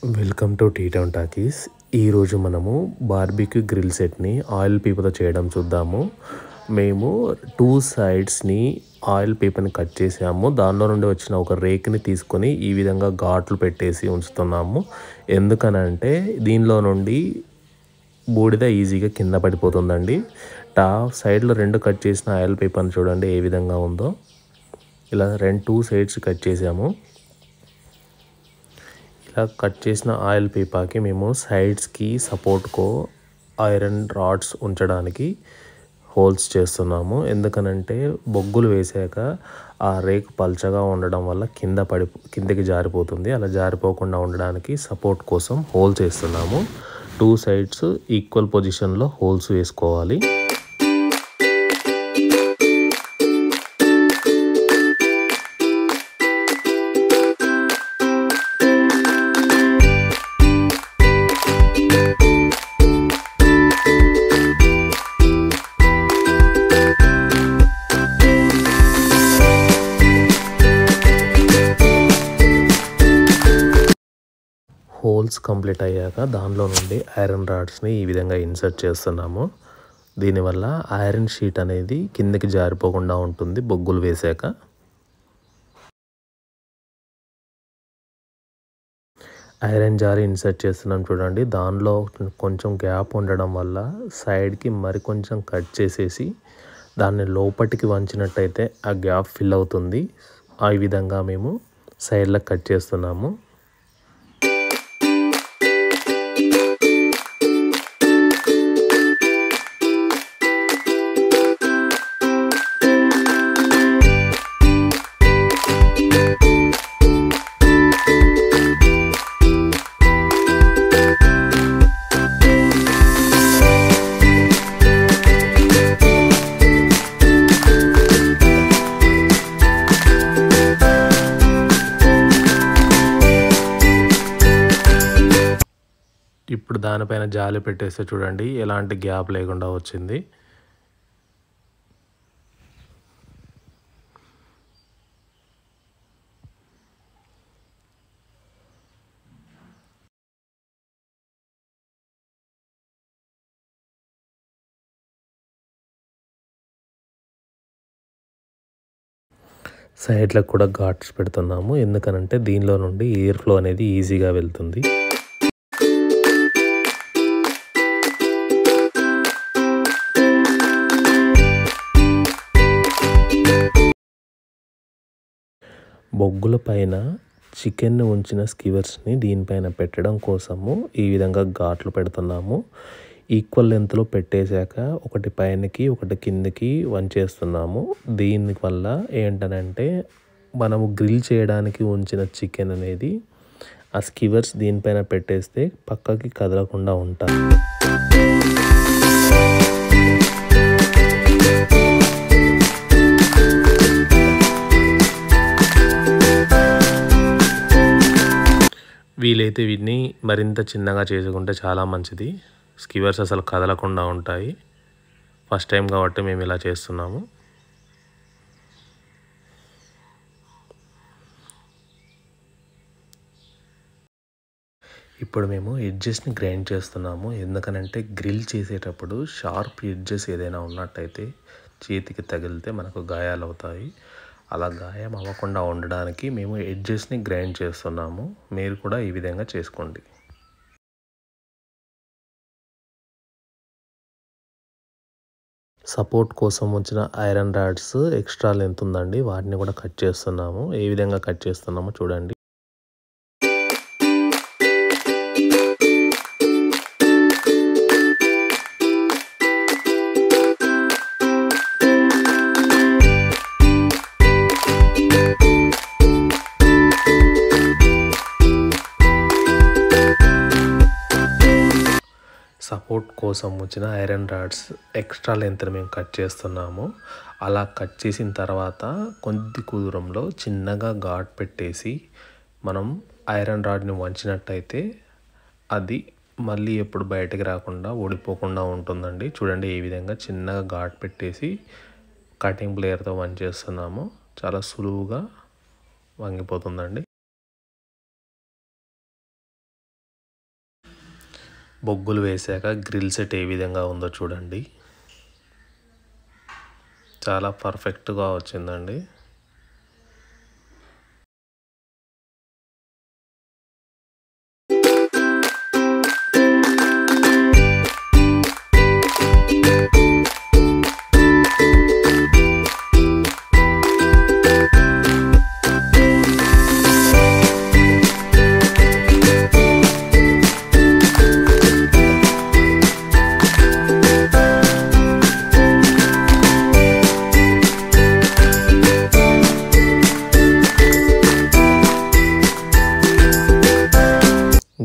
Welcome to T town talkies. ఈరోజు మనము barbecue grill సెట్ని ఆయిల్ పేపర్తో చేయడం చూద్దాము. మేము 2 సైడ్స్ని ఆయిల్ పేపర్ని కట్ చేసాము. దానిలో నుండి వచ్చిన ఒక రేక్ని తీసుకొని ఈ విధంగా ఘాట్లు పెట్టేసి ఉంచుతున్నాము. ఎందుకనంటే దీనిలో నుండి బూడిద ఈజీగా కింద పడిపోతుందండి. సైడ్లో 2 కట్ చేసిన ఆయిల్ పేపర్ని చూడండి ఏ విధంగా ఉందో. ఇలా 2 సైడ్స్ కట్ చేసాము. కట్ చేసిన ఆయిల్ పేపర్కి మేము సైడ్స్కి సపోర్ట్కో ఐరన్ రాడ్స్ ఉంచడానికి హోల్స్ చేస్తున్నాము. ఎందుకనంటే బొగ్గులు వేసాక ఆ రేకు పల్చగా ఉండడం వల్ల కిందకి జారిపోతుంది. అలా జారిపోకుండా ఉండడానికి సపోర్ట్ కోసం హోల్స్ వేస్తున్నాము. 2 సైడ్స్ ఈక్వల్ పొజిషన్లో హోల్స్ వేసుకోవాలి. హోల్స్ కంప్లీట్ అయ్యాక దానిలో నుండి ఐరన్ రాడ్స్ని ఈ విధంగా ఇన్సర్ట్ చేస్తున్నాము. దీనివల్ల ఐరన్ షీట్ అనేది కిందకి జారిపోకుండా ఉంటుంది బొగ్గులు వేసాక. ఐరన్ జారీ ఇన్సర్ట్ చేస్తున్నాం చూడండి. దానిలో కొంచెం గ్యాప్ ఉండడం వల్ల సైడ్కి మరి కొంచెం కట్ చేసేసి దాన్ని లోపటికి వంచినట్టయితే ఆ గ్యాప్ ఫిల్ అవుతుంది. ఆ విధంగా మేము సైడ్లకు కట్ చేస్తున్నాము. ఇప్పుడు దానిపైన జాలి పెట్టేస్తే చూడండి ఎలాంటి గ్యాప్ లేకుండా వచ్చింది. సైడ్లకు కూడా ఘాట్స్ పెడుతున్నాము. ఎందుకనంటే దీనిలో నుండి ఎయిర్ ఫ్లో అనేది ఈజీగా వెళ్తుంది. బొగ్గుల పైన చికెన్ ఉంచిన స్కివర్స్ని దీనిపైన పెట్టడం కోసము ఈ విధంగా ఘాట్లు పెడుతున్నాము. ఈక్వల్ లెంత్లో పెట్టేశాక ఒకటి పైనకి ఒకటి కిందకి వంచేస్తున్నాము. దీనివల్ల ఏంటనంటే మనము గ్రిల్ చేయడానికి ఉంచిన చికెన్ అనేది ఆ స్కివర్స్ దీనిపైన పెట్టేస్తే పక్కకి కదలకుండా ఉంటాయి. వీలైతే వీటిని మరింత చిన్నగా చేసుకుంటే చాలా మంచిది. స్కివర్స్ అసలు కదలకుండా ఉంటాయి. ఫస్ట్ టైం కాబట్టి మేము ఇలా చేస్తున్నాము. ఇప్పుడు మేము ఎడ్జెస్ని గ్రైండ్ చేస్తున్నాము. ఎందుకనంటే గ్రిల్ చేసేటప్పుడు షార్ప్ ఎడ్జెస్ ఏదైనా ఉన్నట్టయితే చేతికి తగిలితే మనకు గాయాలు అవుతాయి. అలా గాయం అవ్వకుండా ఉండడానికి మేము ఎడ్జెస్ని గ్రైండ్ చేస్తున్నాము. మీరు కూడా ఈ విధంగా చేసుకోండి. సపోర్ట్ కోసం వచ్చిన ఐరన్ రాడ్స్ ఎక్స్ట్రా లెంత్ ఉందండి, వాటిని కూడా కట్ చేస్తున్నాము. ఏ విధంగా కట్ చేస్తున్నామో చూడండి. సపోర్ట్ కోసం వచ్చిన ఐరన్ రాడ్స్ ఎక్స్ట్రా లెంత్ని మేము కట్ చేస్తున్నాము. అలా కట్ చేసిన తర్వాత కొద్ది దూరంలో చిన్నగా ఘాట్ పెట్టేసి మనం ఐరన్ రాడ్ని వంచినట్టయితే అది మళ్ళీ ఎప్పుడు బయటకు రాకుండా ఊడిపోకుండా ఉంటుందండి. చూడండి ఈ విధంగా చిన్నగా ఘాట్ పెట్టేసి కటింగ్ ప్లేయర్తో వంచేస్తున్నాము. చాలా సులువుగా వంగిపోతుందండి. బొగ్గులు వేసాక గ్రిల్ సెట్ ఏ విధంగా ఉందో చూడండి. చాలా పర్ఫెక్ట్గా వచ్చిందండి.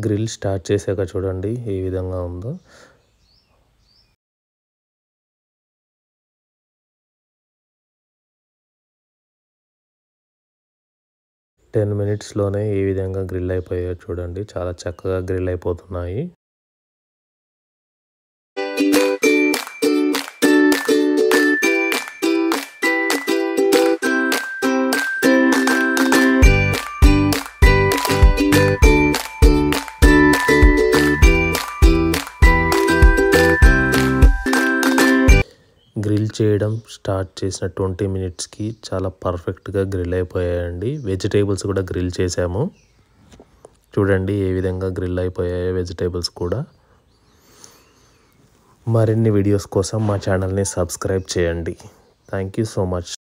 గ్రిల్ స్టార్ట్ చేశాక చూడండి ఏ విధంగా ఉందో. టెన్ మినిట్స్లోనే ఏ విధంగా గ్రిల్ అయిపోయాయో చూడండి. చాలా చక్కగా గ్రిల్ అయిపోతున్నాయి. గ్రిల్ చేయడం స్టార్ట్ చేసిన 20 మినిట్స్కి చాలా పర్ఫెక్ట్గా గ్రిల్ అయిపోయాయండి. వెజిటేబుల్స్ కూడా గ్రిల్ చేసాము. చూడండి ఏ విధంగా గ్రిల్ అయిపోయాయో వెజిటేబుల్స్ కూడా. మరిన్ని వీడియోస్ కోసం మా ఛానల్ని సబ్స్క్రైబ్ చేయండి. Thank you so much.